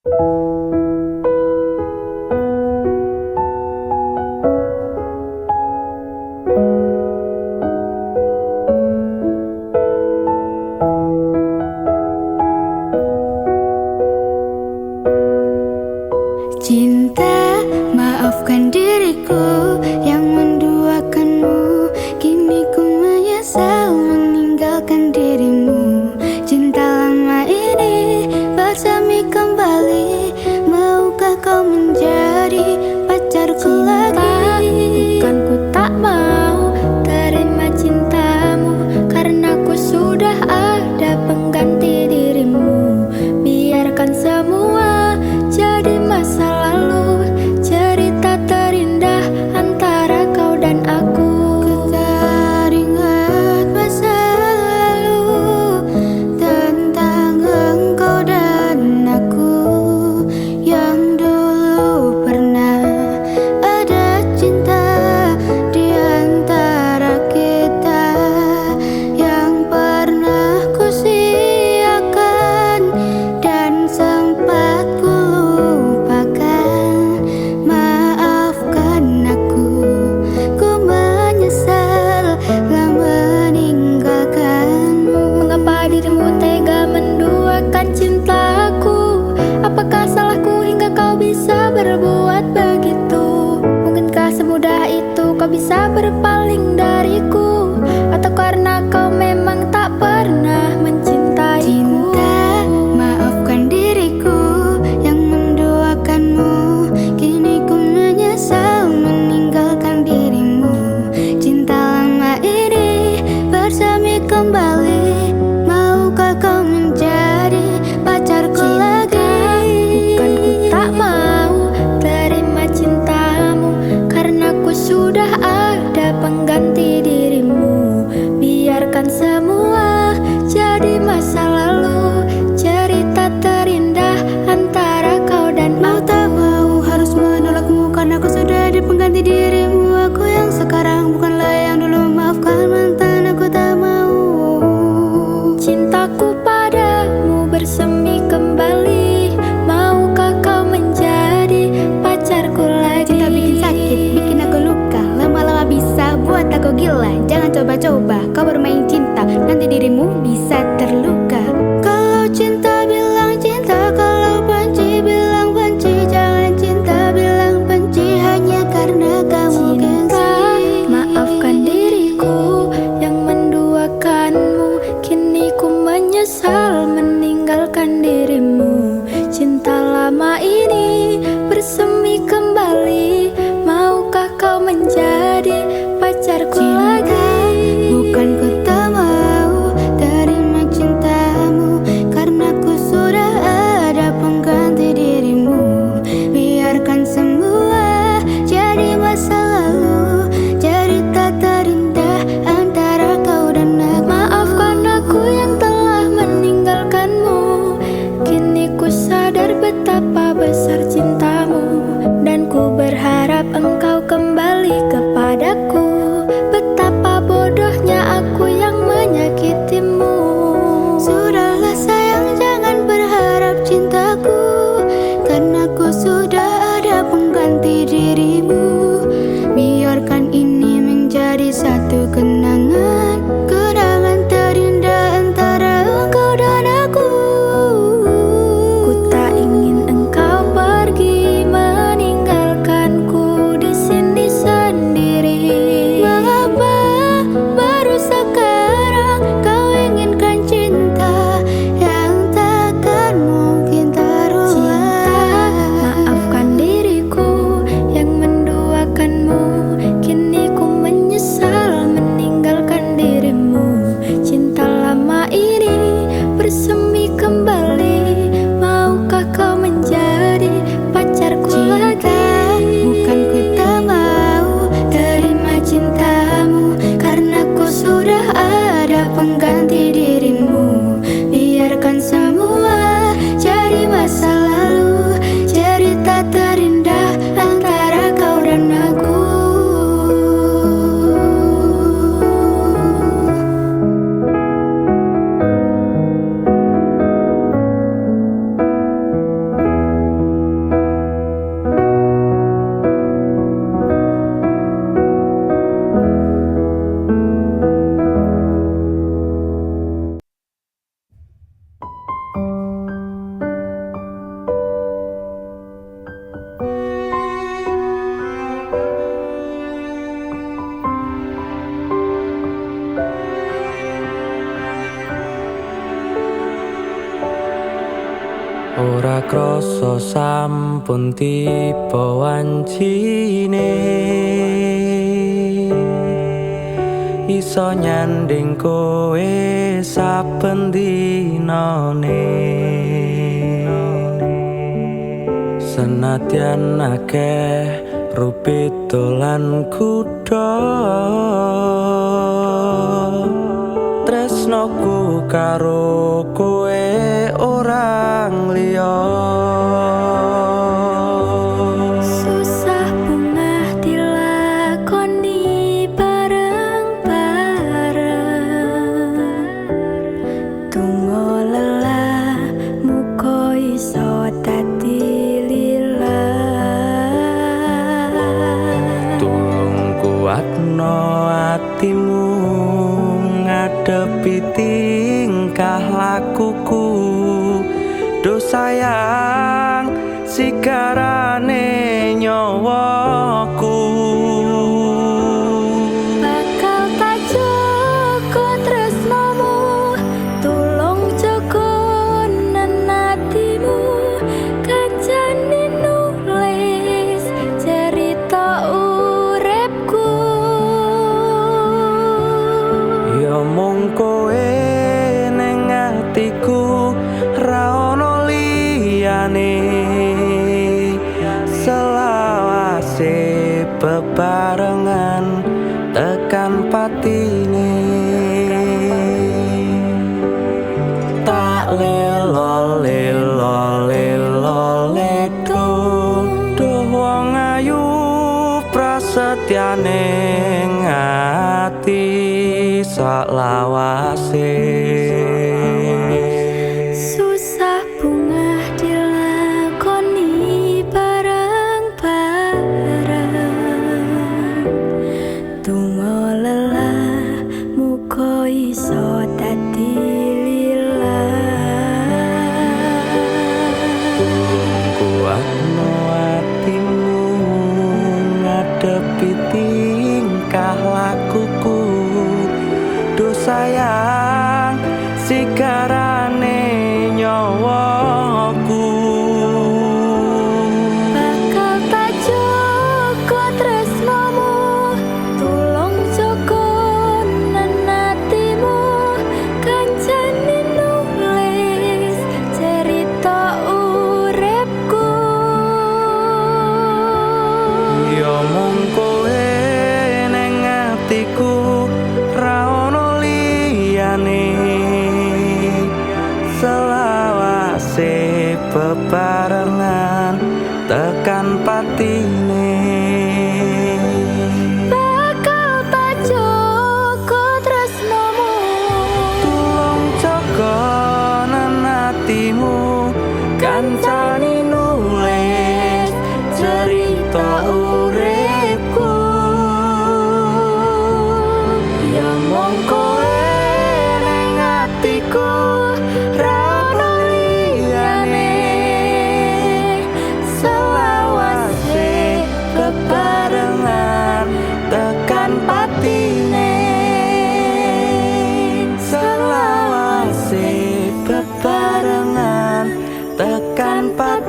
Cinta, maafkan diriku yang menduakanmu. Kini ku menyesal meninggalkan dirimu. Cinta lama ini bersemi kembali. Maukah kau menjadi pacarku lagi? Bukan ku tak mau terima cintamu, karena ku sudah ada pengganti dirimu. Biarkan semua jadi masa lalu, cerita terindah antara kau dan aku. Ku teringat masa lalu tentang engkau dan aku, yang dulu pernah ada cinta di antara kita, yang pernah ku siakan dan sempat ku lupakan. Maafkan aku, ku menyesal telah meninggalkanmu. Mengapa dirimu tega menduakan cintaku? Apakah salahku hingga kau bisa berbuat begitu? Mungkinkah semudah itu kau bisa berpaling dariku? Atau karena kau memang tak pernah mencintaiku? Cinta, maafkan diriku yang menduakanmu. Kini ku menyesal meninggalkan dirimu. Cinta lama ini bersemi kembali. Maukah kau menjadi pacarku lagi? Bukan ku tak mau terima cintamu, karena ku sudah ada pengganti dirimu. Biarkan semua jadi masa lalu, cerita terindah antara kau dan Mau aku. tak mau harus menolakmu, karena aku sudah ada pengganti dirimu. Aku yang sekarang bukanlah yang dulu. Maafkan mantan, aku tak mau. Cintaku padamu bersemi kembali. Maukah kau menjadi pacarku lagi? Cinta bikin sakit, bikin aku luka. Lama-lama bisa buat aku gila. Jangan coba-coba kau bermain cinta, nanti dirimu bisa terluka. Kalau cinta bilang cinta, kalau benci bilang benci. Jangan cinta bilang benci hanya karena kamu Cinta, gengsi. maafkan diriku yang menduakanmu. Kini ku menyesal meninggalkan dirimu. Cinta lama ini bersemi kembali. Maukah kau menjadi pacarku lagi? Bukan ku tak mau terima cintamu, karena ku sudah ada pengganti dirimu. Biarkan semua jadi masa lalu, cerita terindah antara kau dan aku. Maafkan aku yang telah meninggalkanmu. Kini ku sadar betapa besar cintamu, dan ku berharap engkau kembali kepadaku. Betapa bodohnya aku yang menyakitimu. Sudahlah sayang, jangan berharap cintaku, karena ku sudah ada pengganti dirimu. Biarkan ini menjadi satu kenangan, kenangan terindah antara engkau dan aku. Ku tak ingin engkau pergi ora krasa sampun tiba wancine iso nyanding kowe saben dinane senadyan akeh rupit dolan kuda tresnoku karo kowe orang liya Susah bungah dilakoni bareng-bareng Tunggu lelah muka iso dadi lillah tulung kuatno atimu ngadepi tingkah lakuku do sayang sigarane nyawaku Bakal tak jaga tresnomu tulung jaga nenatimu kancane nulis cerita uripku ya mung kowe ning atiku ra ono liyane selawase bebarengan tekan patine tak lelo lelo lelo ledo duh wong ayu prasetyane ngati saklawase Susah bungah dilakoni bareng-bareng Tunggu lelah muka iso dadi lillah kuatno atimu ngadepi tingkah lakuku do sayang sigarane nyawaku Bakal tak jaga tresnomu tulung jaga nenatimu kancane nulis cerita uripku ya mung kowe ning atiku ra ono liyane selawase bebarengan tekan patine Bakal tak jaga tresnomu tulung jaga nenatimu kancane nulis cerita uripku ya mung kowe ning atiku ra ono liyane selawase bebarengan tekan patine selawase bebarengan tekan patine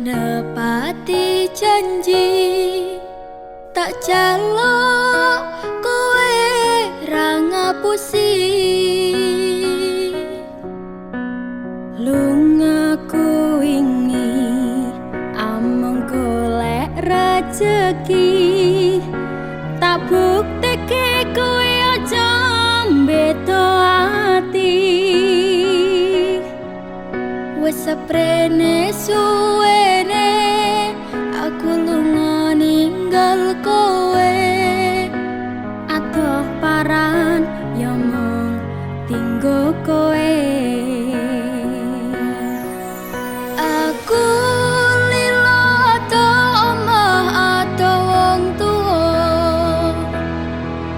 nepati janji tak jaluk kowe ra ngapusi lungaku wingi among golek rejeki tak bukteke kowe aja mbeto ati wis seprene suwene aku lunga ninggal kowe adoh paran ya mung tinggo kowe aku lilo ato omah ato wong tuwa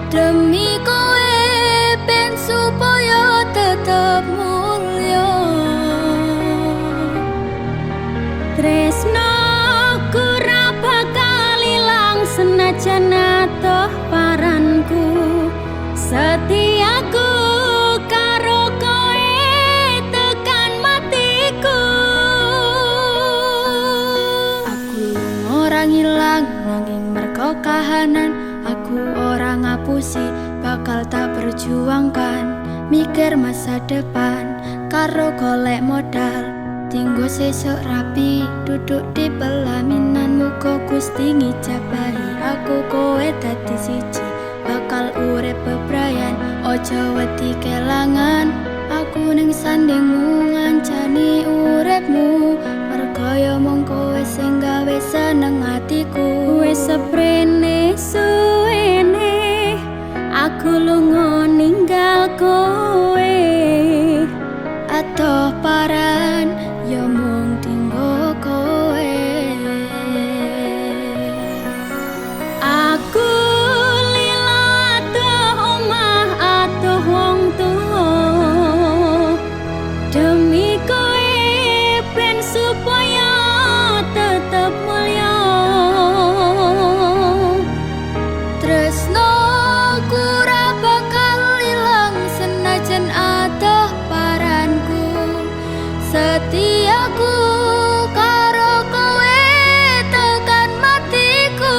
demi kowe ben supaya tetep mulya tresnoku ra bakal ilang senajan atoh paranku setiaku karo kowe tekan matiku aku ora ngilang nanging mergo kahanan aku ora ngapusi bakal tak perjuangkan mikir masa depan karo golek modal tinggo sesuk rapi duduk di pelaminan muga Gusti ngijabahi aku kowe dadi siji bakal urip bebrayan ojo wedi kelangan aku ning sandingmu ngancani uripmu mergo ya mung kowe sing gawe seneng atiku wis seprene suwene aku lunga ninggal kowe atoh paran ya mung tinggo kowe aku lila atoh omah atoh wong tuwa demi kowe ben supaya tetep mulya tresno ora bakal ilang senajan atoh paranku setiaku karo kowe tekan matiku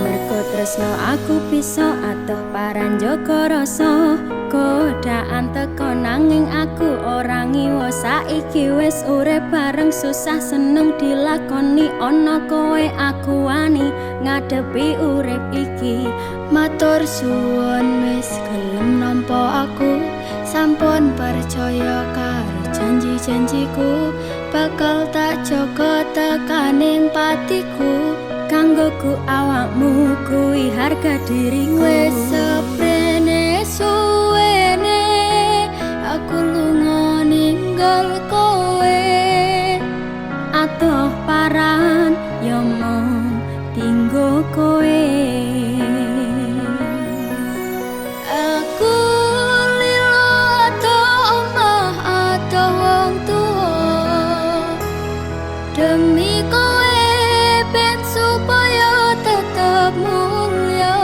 mergo tresno aku bisa atoh paran jaga rasa godaan teko nanging aku ora ngiwa saiki wis urip bareng susah seneng dilakoni ana kowe aku wani ngadepi urip iki matur suwun wis gelem nampa aku sampun percaya karo janji-janjiku bakal tak jaga tekaning patiku kanggoku awakmu kuwi harga diriku wis seprene suwene aku lunga ninggal kowe atoh paran ya mung tinggo kowe demi kowe ben supaya tetep mulya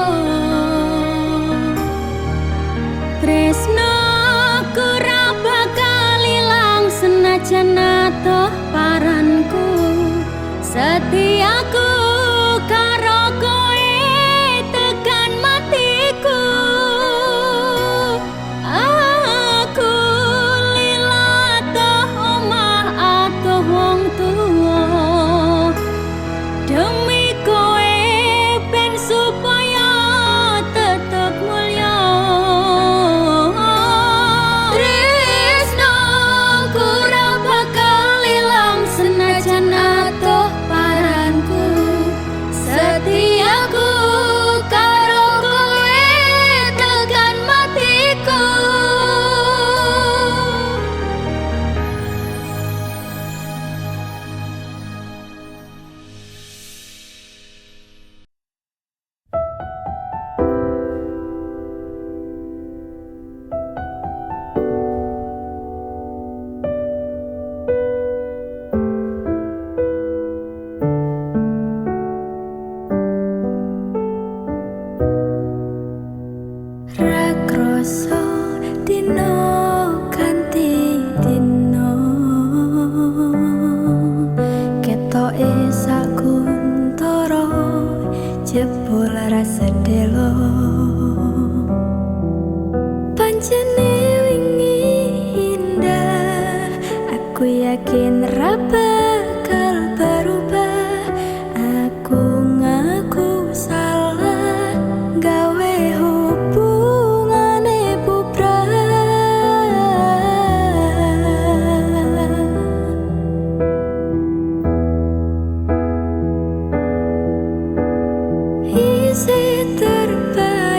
tresnoku ra bakal ilang senajan atoh paranku setiaku karo kowe tekan matiku aku lila atoh omah atoh wong tuwa demi kowe ben supaya tetep mulya tresno ora bakal ilang senajan atoh paranku setiaku karo kowe tekan matiku dino ganti dino sedelo. Pancene wingi indah, aku yakin ra bakal berubah. Aku ngaku salah gawe hubungane bubrah. Isi terbaik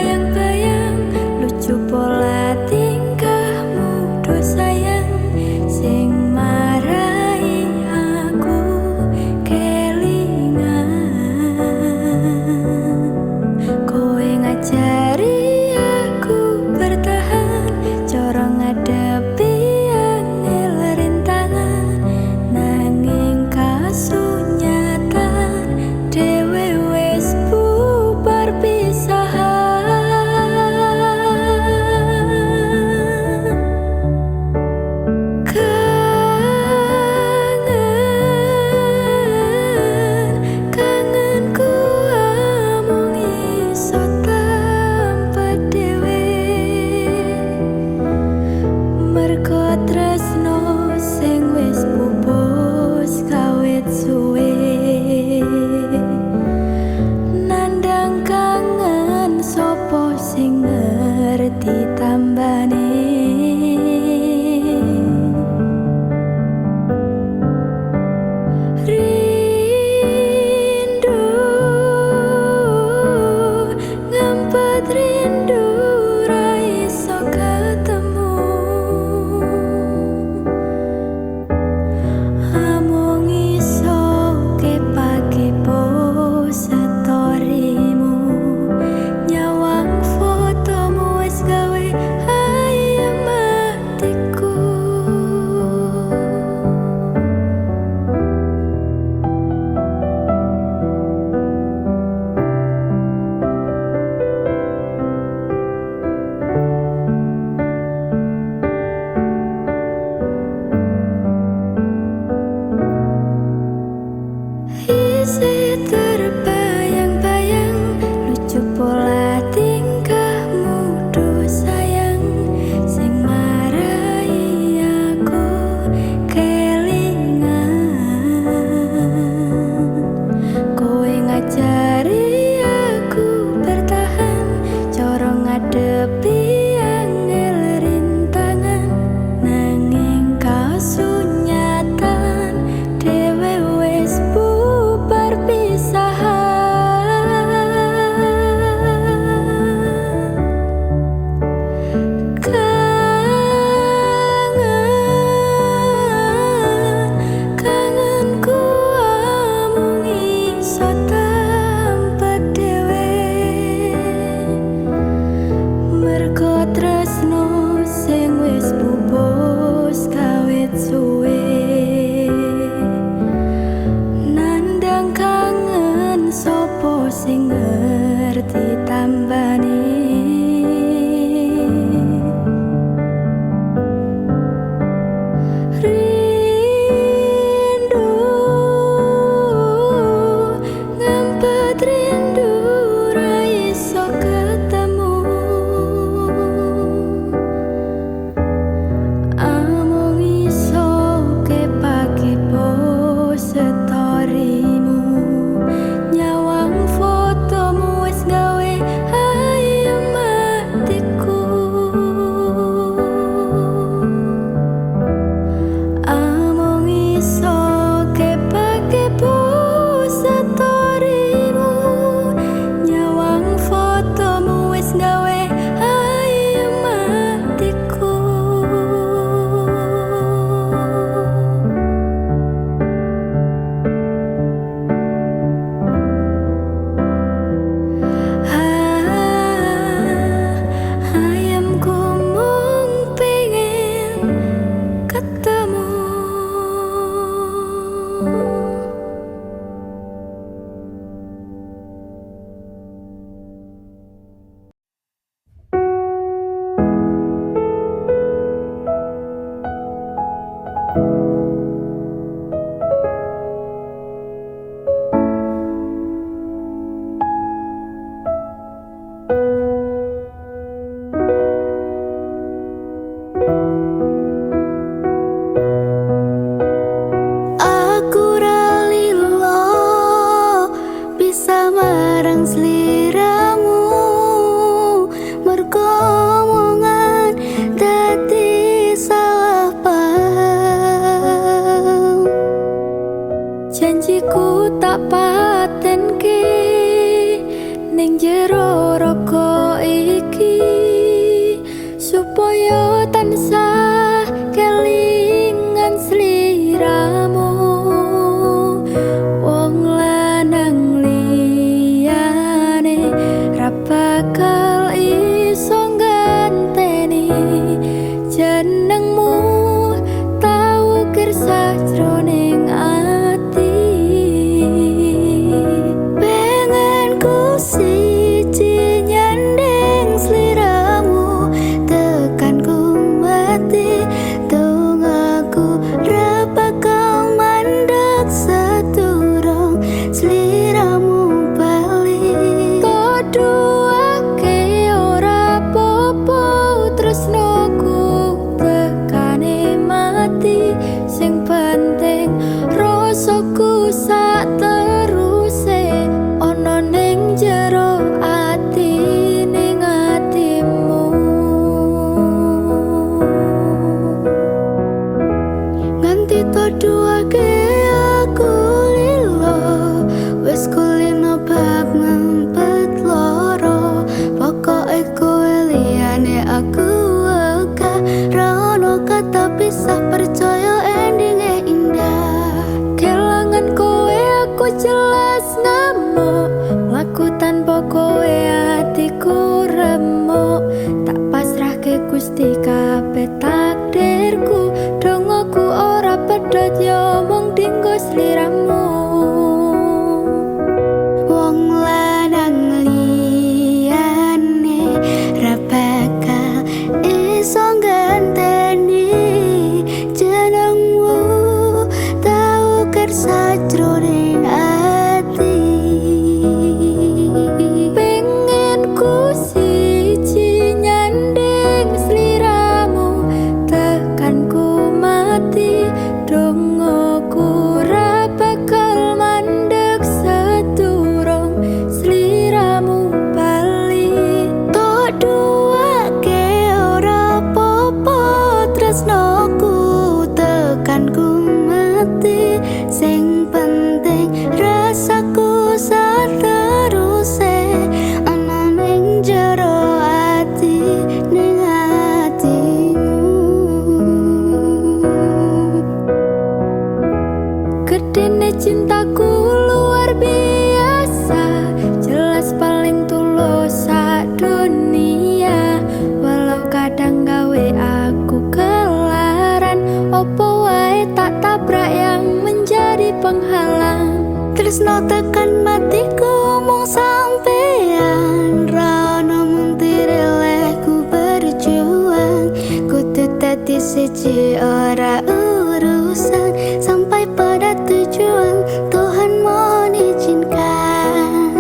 tresno tekan matiku mung sampean ra ono mung tirelehku berjuang kudu dadi siji ora urusan sampai pada tujuan Tuhan mohon izinkan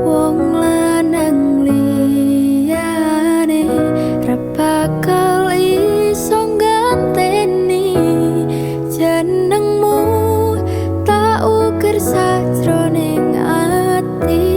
Wong lanang liyane ra bakal iso nganteni jenengmu tak ukir sajroning ati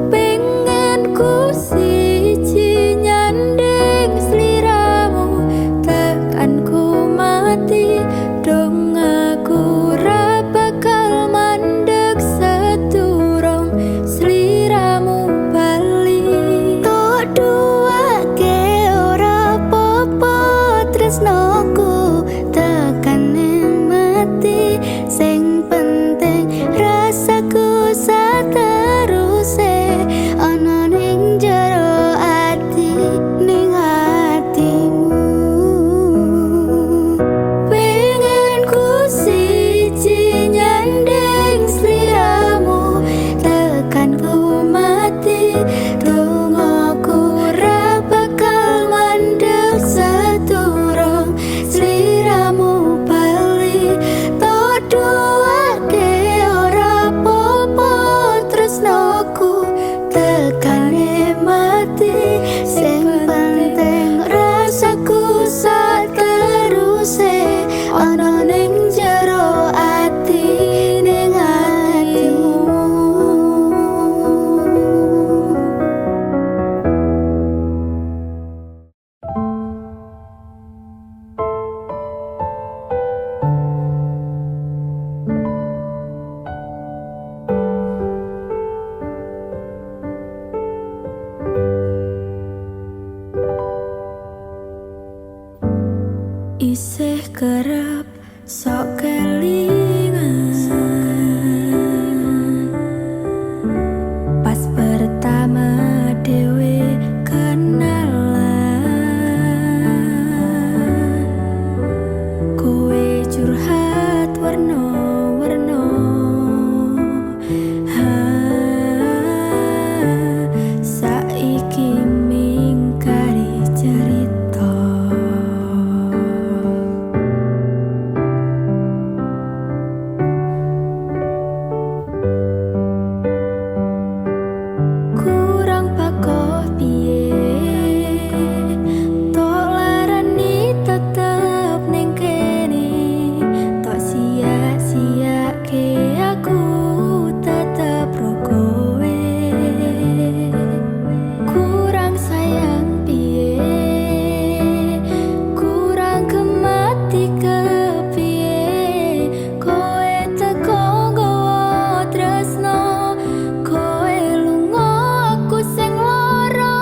pengen ku siji nyanding sliramu tekan ku mati dong aku ra bakal mandeg seturung sliramu bali tok duake ora popo tresnoku tekan mati sing penting rasaku sateruse ana ning jero ati ning atimu pengen ku siji nyanding sliramu tekan ku mati dongaku ra bakal mandeg seturung sliramu bali tok duake ora popo tresnoku tekane mati sing penting rasaku sateruse ana ning jero ati ning atimu isih kerep sok kelingan pas pertama dewe kenalan kowe curhat warna-warna saiki mingkari cerita kurang pakoh piye tok larani tetep ning kene tok sia-siake aku tetep ro kowe kurang sayang piye kurang kemati kepiye kowe teko nggawa tresno kowe lunga aku sing lara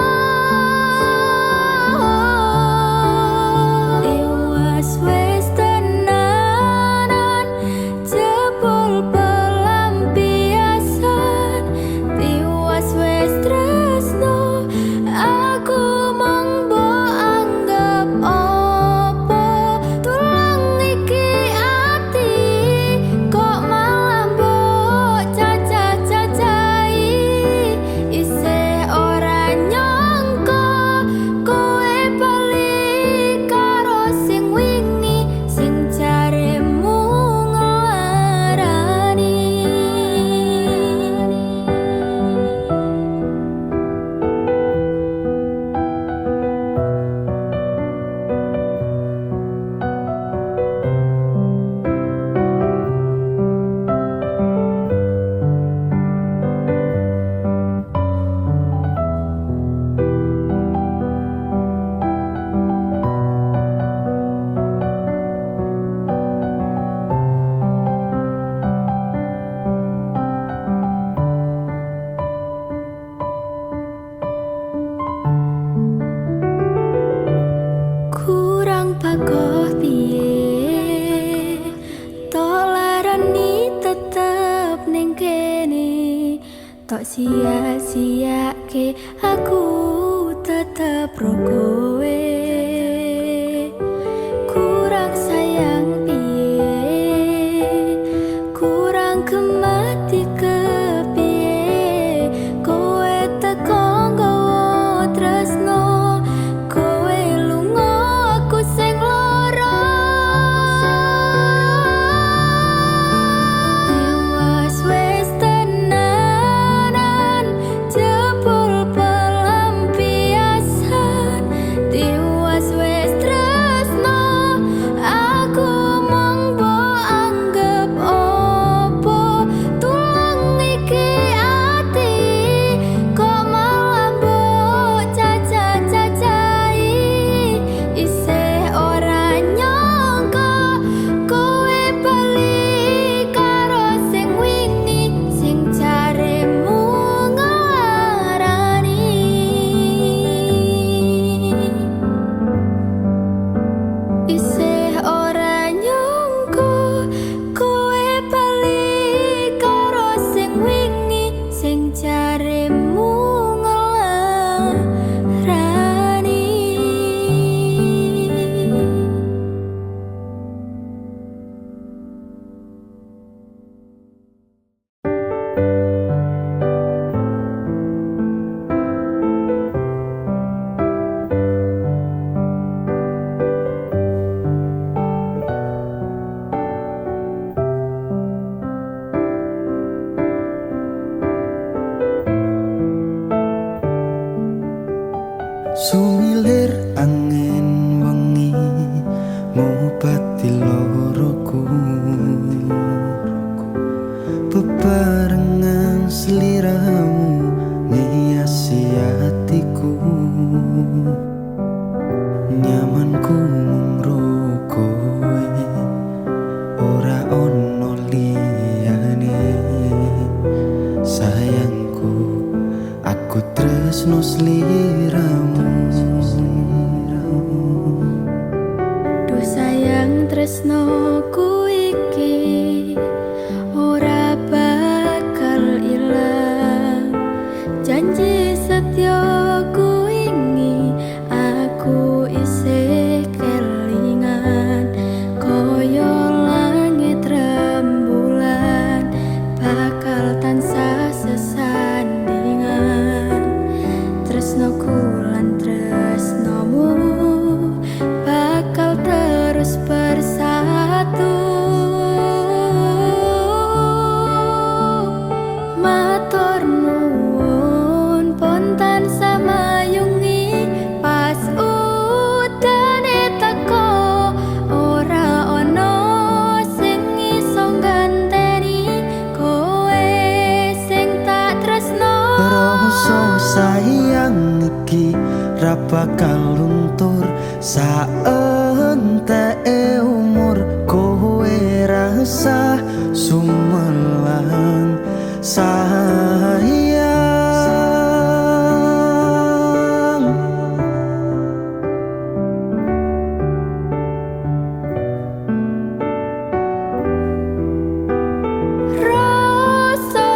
Iwas wis tenanan jebul pelampiasan Iwas wis tresno aku mung mbok anggap apa tulang iki ati kok malah mbok cacah-cacahi isih ora nyangka kowe bali karo sing wingi sing jaremu nglarani kurang pakoh piye tok larani tetep ning kene tok sia-siake aku tetep ro kowe kurang sayang piye Sumilir angin wengi ngobati loroku, bebarengan sliramu ngiasi hatiku. Nyamanku mung kowe, ora ono liyane. Sayangku, aku tresno sliramu. Duh sayang tresnoku iki ora bakal ilang. Janji setyaku ini aku isih kelingan. Koyo langit rembulan bakal tansah sesandingan. Tresnoku lan tresnomu bakal terus bersatu. Matur nuwun pontan samayungi pas udane teko. Ora ono sing iso ganteni kowe sing tak tresno. Rasa sayang iki ra bakal luntur saenteke umur. Kowe rasa sumelang sayang. Rasa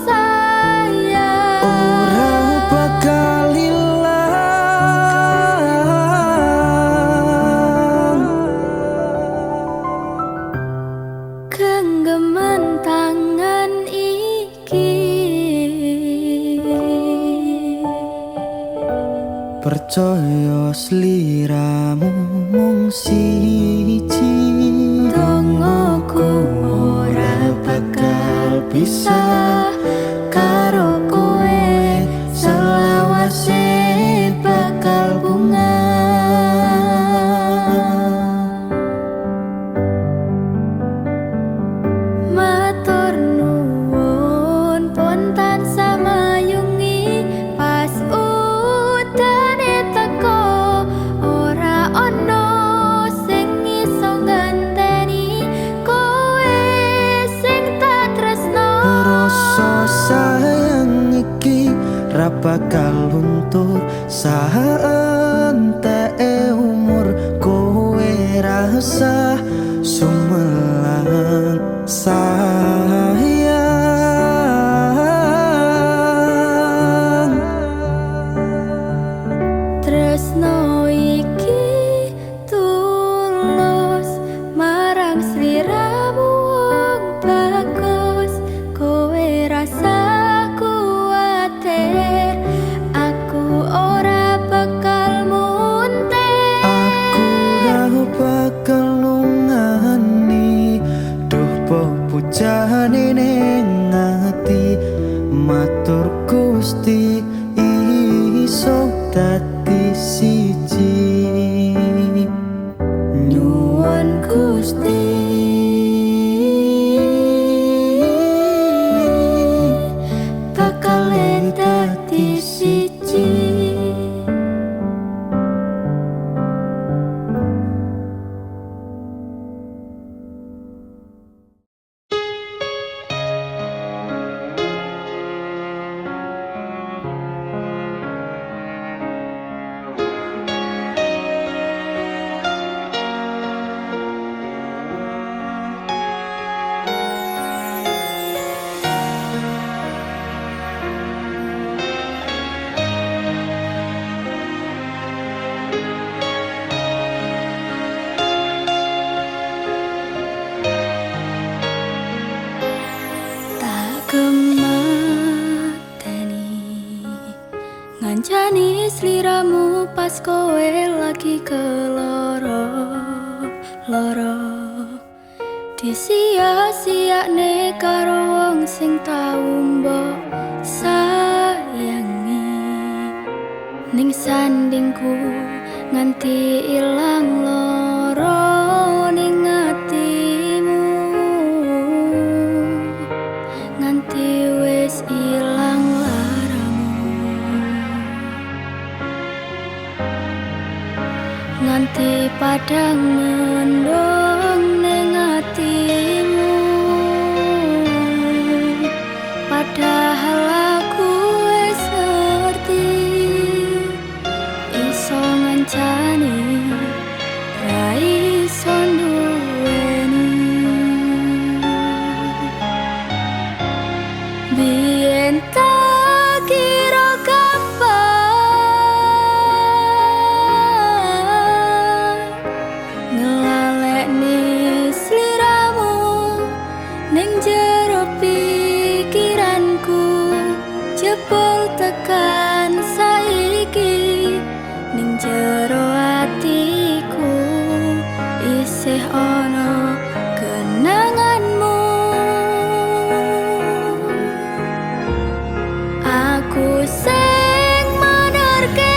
sayang Ora bakal ilang. genggaman tangan iki. Percaya sliramu mung siji. Dongoku ora bakal bisa karo kowe, selawase bakal bunga. Matur nuwun pontan samayungi pas udane teko. Ora ono sing iso ganteni kowe sing tak tresno. Rasa sayang iki ra bakal luntur saenteke umur. Kowe rasa sumelang sayang. Tresno iki tulus marang sliramu wong bagus. Kowe rasa kuwatir aku ora bakal muntir. Aku ra bakal lungani, duh pepujane ning ati. Matur Gusti iso dadi siji. Nyuwun Gusti bakal dadi siji. Ngancani sliramu pas kowe lagi keloro-loro. Disia-siakne karo wong sing tau mbok sayangi. ning sandingku nganti ilang loro ning atimu, nganti wis ilang laramu, nganti padang mendung ning atimu. Padahal aku wis ngerti iso ngancani ra iso nduweni. Biyen tak kira gampang ngelalekne sliramu ning jero pikiranku, jebul tekan saiki ning jero atiku isih ana kenanganmu. Aku sing manerke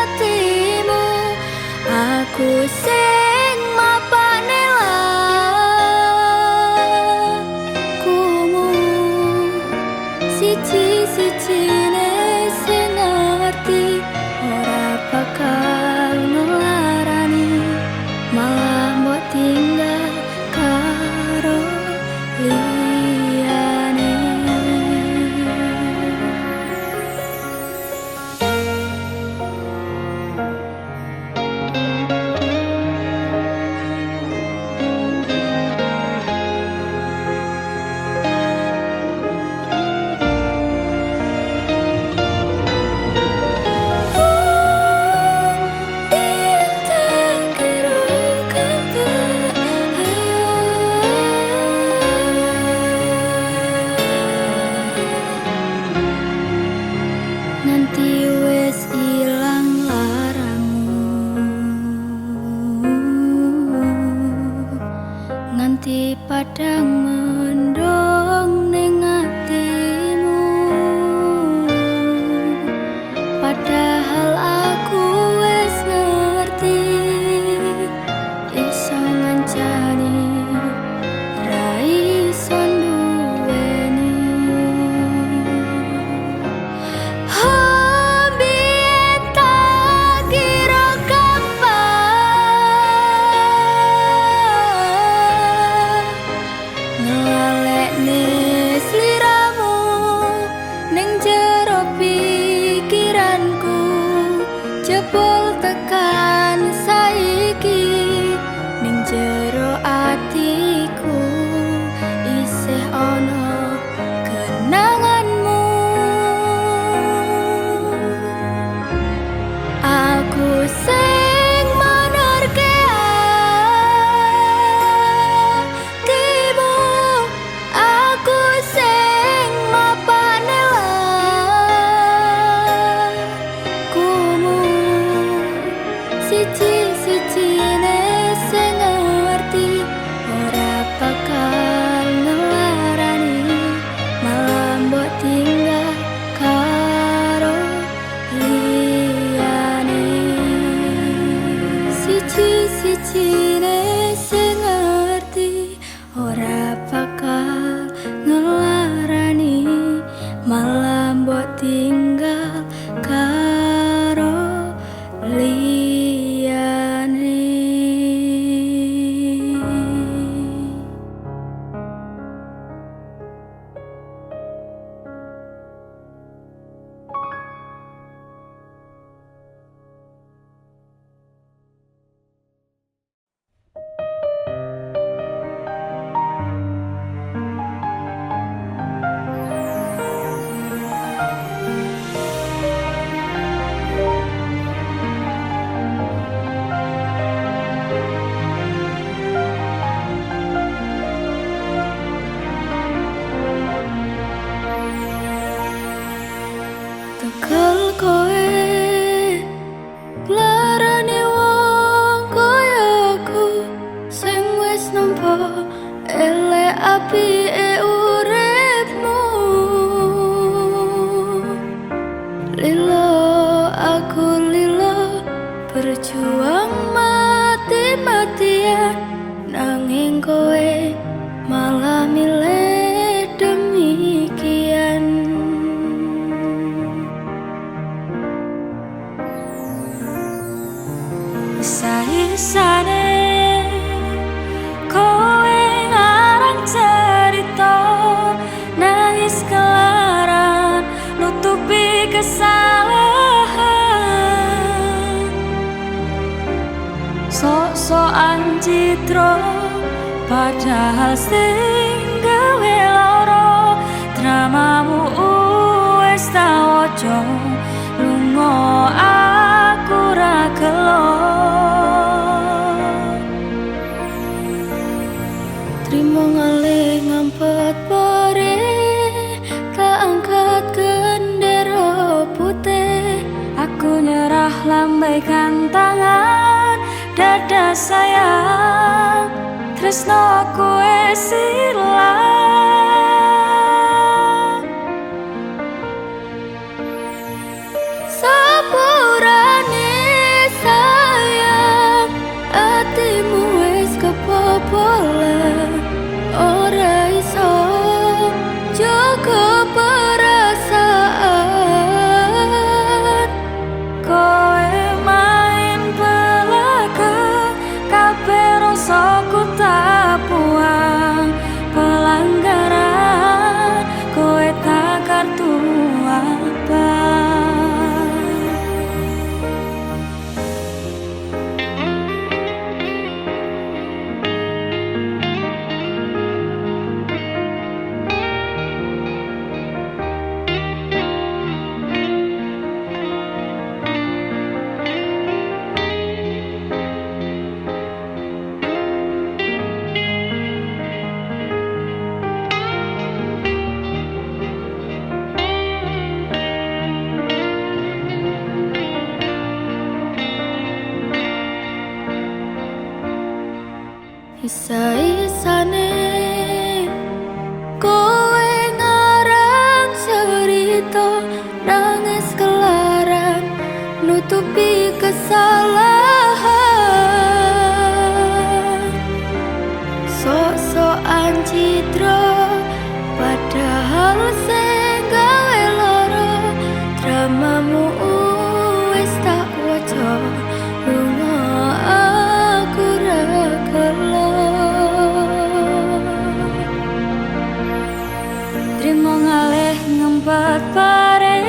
atimu, aku sing mapane lakumu, siji-sijine sing ngerti ora bakal ngelarani, malah mbok tinggal karo liyane. kesalahan. Sok-sokan citra padahal sing gawe lara. Dramamu wis tak waca, lunga aku ra gelo. Trimo ngalih ngampet pare, tak angkat gendera putih. Aku nyerah lambaikan tangan, dada sayang, tresnoku wis ilang. Sepurane sayang, atimu wis kebobolan. Ora iso jaga perasaan. Kowe main belakang, kabeh rasaku tak buang. Pelanggaran kowe tak kartu abang. Isa-isane kowe ngarang cerita, nangis kelaran nutupi kesalahan. Sok-sokan citra padahal sing gawe lara. Dramamu wis tak waca, lunga aku ra gelo. Trimo ngalih ngempet pare,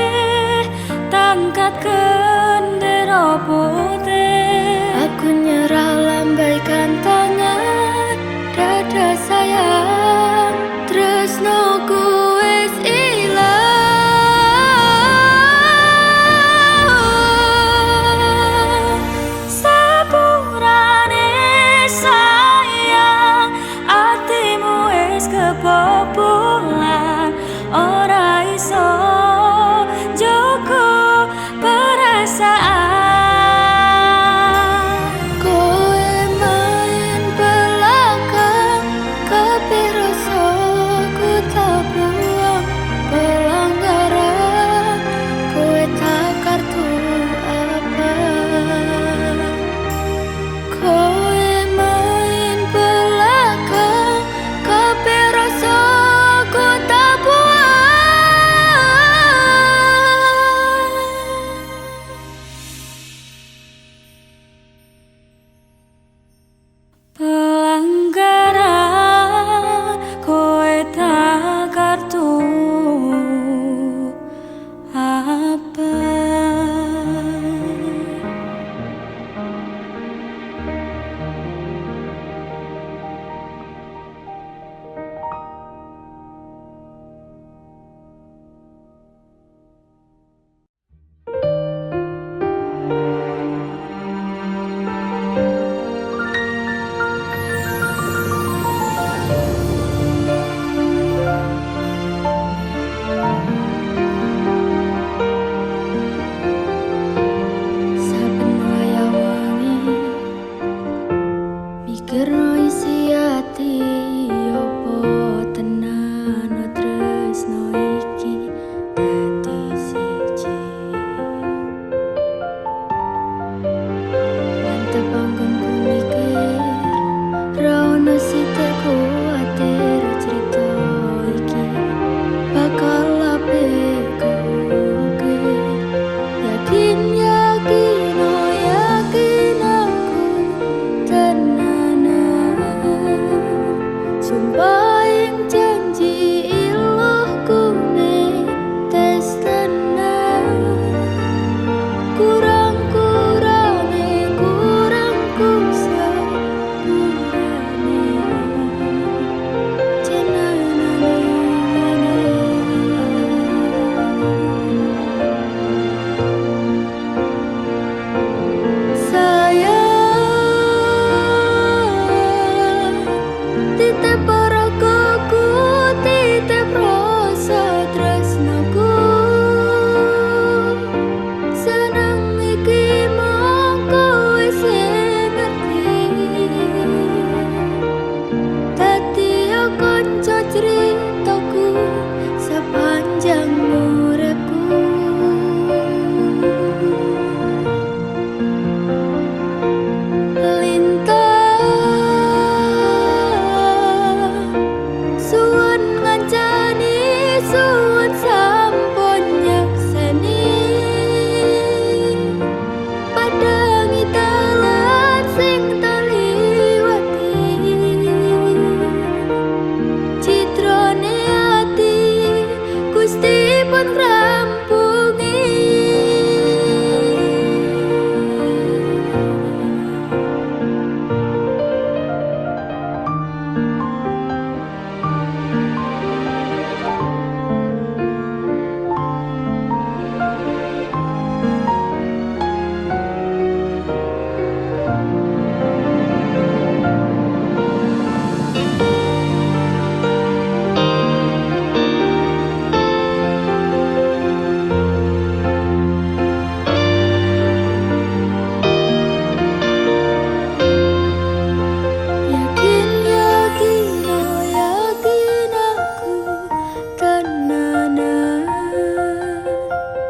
tangkat gendera putih. Aku nyerah lambaikan tangan, dada sayang, tresnoku wis ilang. Sepurane sayang, atimu wis kebobolan. Ora iso jaga perasaan.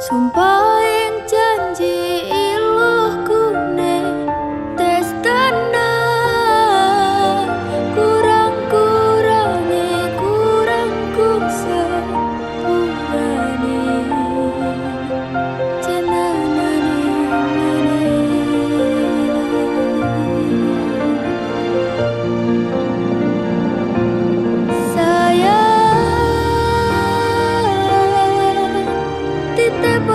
Sumpah yang janji iluh kune tes tenan kurang-kurangi kurangku sepurane sayang titip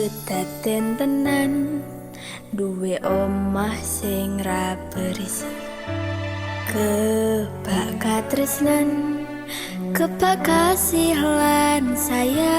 kedaden tenan duwe omah sing ra berisik, kebak katresnan, kebak kasih lan sayang.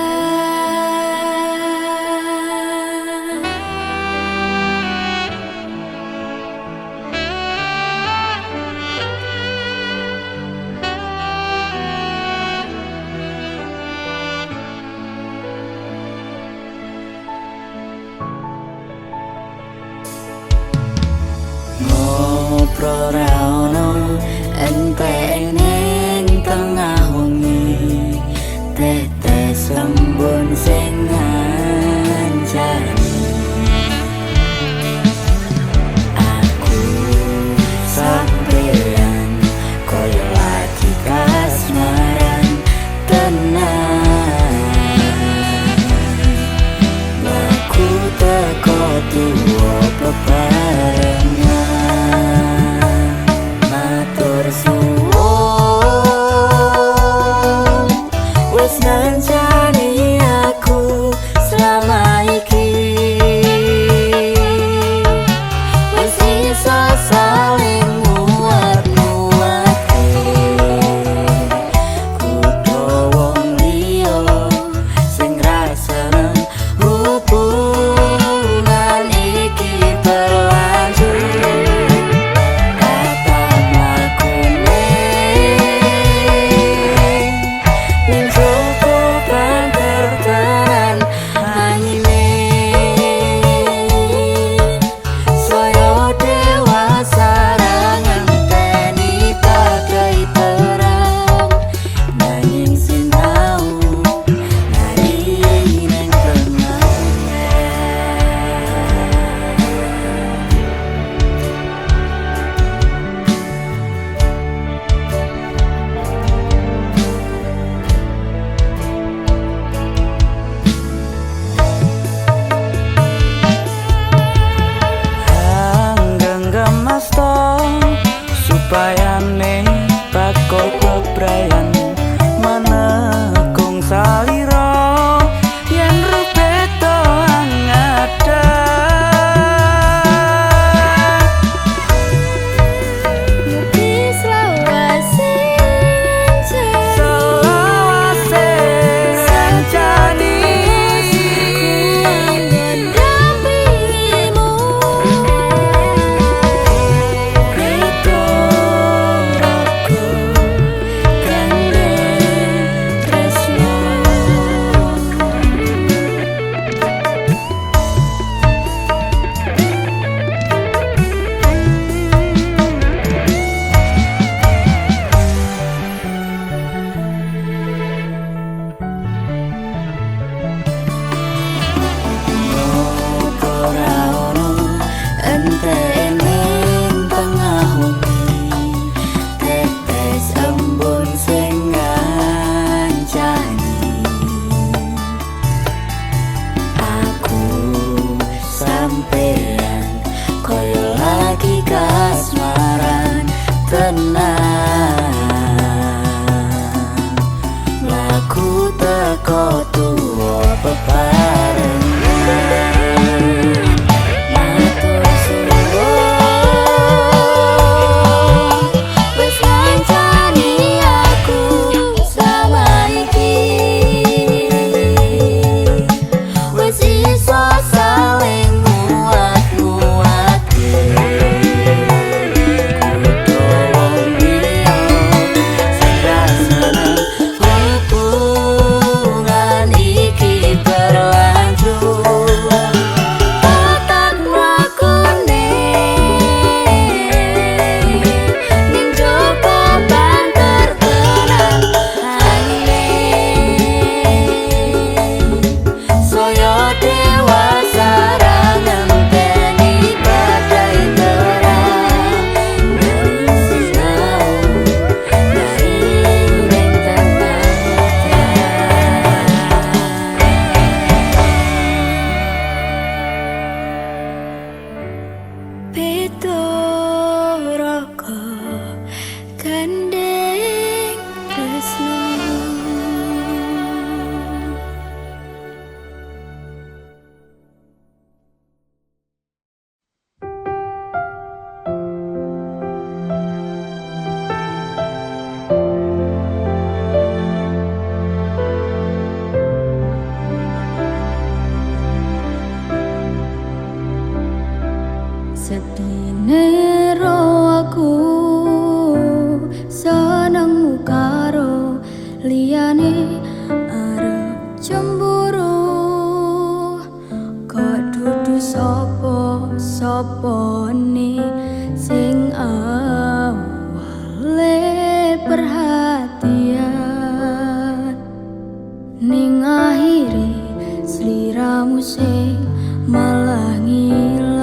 Ngobrol ra ono entek ning tengah wengi, tetes embun sing ngancani aku sampeyan koyo lagi kasmaran tenan. Aku teko tuwa bebarengan, matur suwun wis ngancani aku selama iki, wis iso saling nguat-nguati, kudu wong liya sing ra seneng hubungan iki berlanjut. Kata mlakune ning joko banter tenan anyine, saya dewasa ra ngenteni badai terang, nanging sinau nari ning tengah. Genggam masta supaya ning bakal bebrayan menekung salira yen rupeto angada. Mugi selawase Selawase sancani mendampingimu, Rito aku gandeng tresno. Ora ono entek ning tengah wengi, tetes embun sing ngancani aku sampeyan koyo lagi kasmaran tenan. Laku teko tuwa bebarengan, matur suwun wis ngancani aku selama iki, wis iso saling nguat-nguati, kudu wong liya sing ra seneng hubungan Sopone sing awale perhatian ning akhire sliramu sing malah ngilang.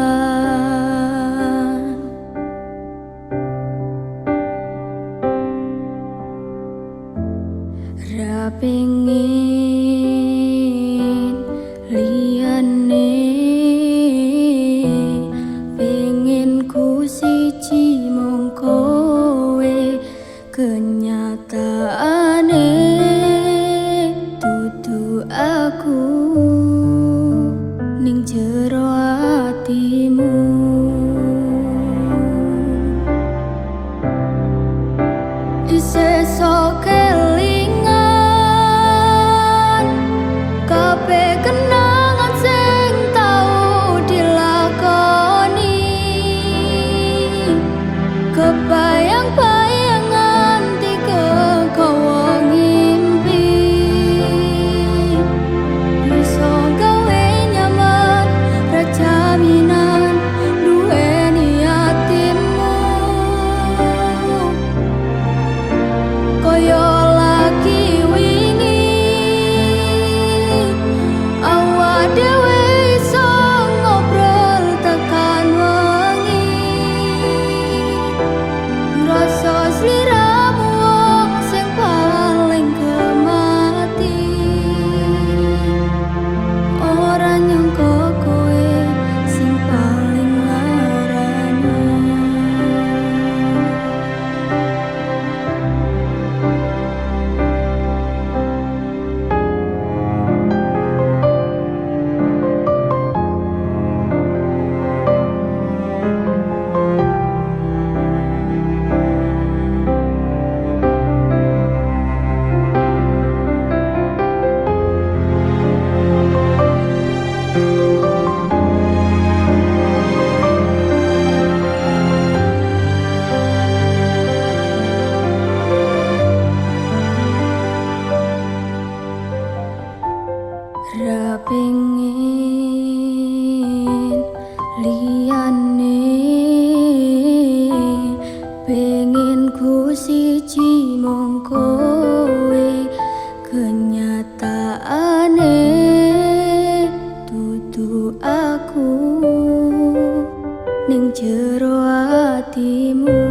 Ra pengin liyane, pengin ku siji mung kowe, kenyataane dudu aku ning jero atimu. Isih sok kelingan kabeh kenangan sing tau dilakoni, kebayang-bayangan tiga gawa ngimpi, bisa gawe nyaman ra jaminan duweni atimu. Koyo lagi wingi awak dhewe iso ngobrol tekan wengi, ngrasa sliramu wong sing paling kemati, ora nyangka kowe sing paling larani. Ra pengin liyane, pengin ku siji mung kowe, kenyataane dudu aku ning jero atimu.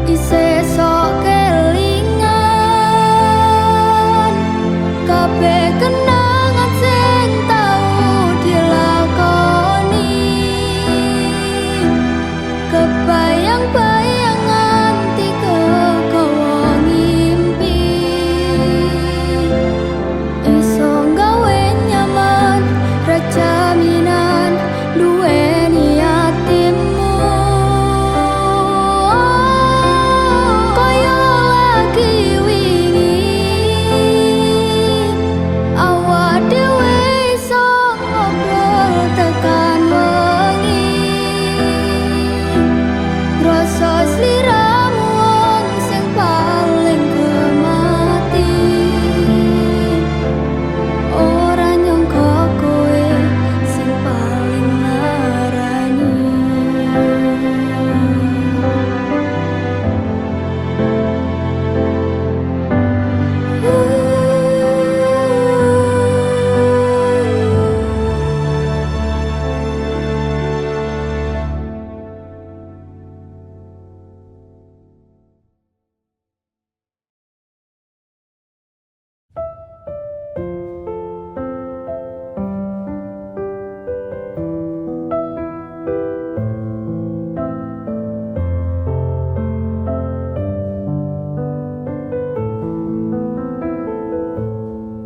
Isih sok kelingan kabeh kenangan sing tau dilakoni, kebayang-bayangan tiga gawa ngimpi, iso gawe nyaman ra jaminan duweni atimu. Koyo lagi wingi awak dhewe iso ngobrol tekan wengi, ngrasa sliramu wong sing paling kemati, ora nyangka kowe sing paling larani.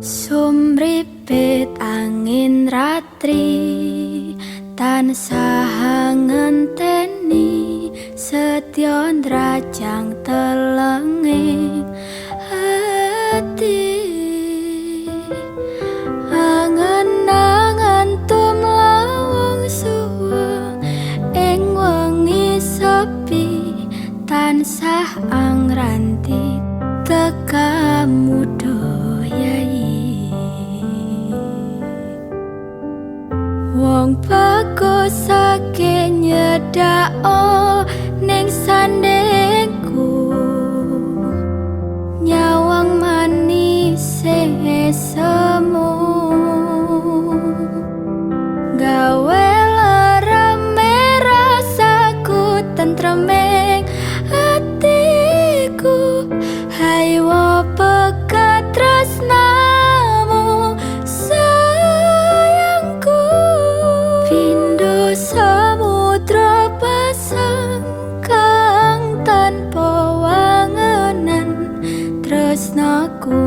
Sumripit angin ratri tansah ngenteni, setya ndrajang telenging ati. Angen-angen tumlawung suwung ing wengi sepi, tansah angranti tekamu doyai.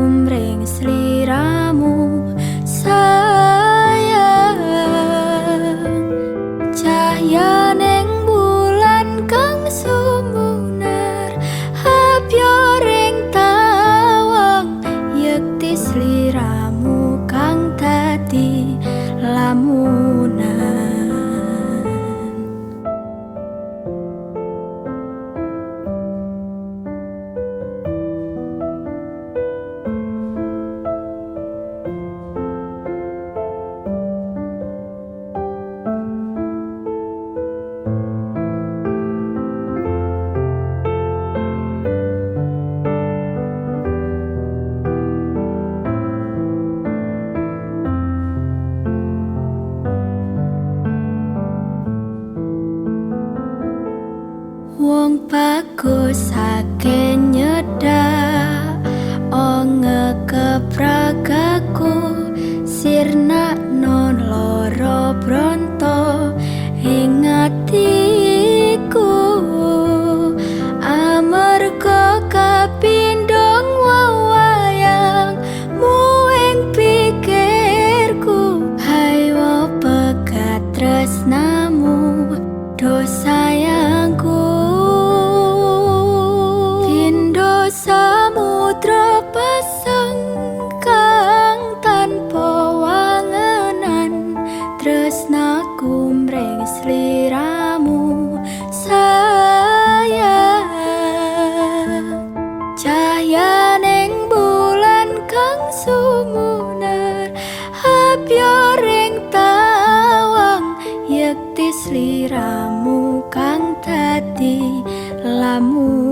mring sliramu sayang. Cahya ning bulan kang sumunar hapyo ring tawang yekti sliramu kang dadi lamunan. Wong bagus ake nyedak onge kepragaku sirna non loro bronto ing atiku amarga kapindhong wewayang muing pikirku hayo pegat tresnamu do sayangku. Samudra pasang kang tanpa wangenan tresnaku mring sliramu sayang. Cahya ning bulan kang sumunar hapyo ring tawang yekti sliramu kang dadi lamu.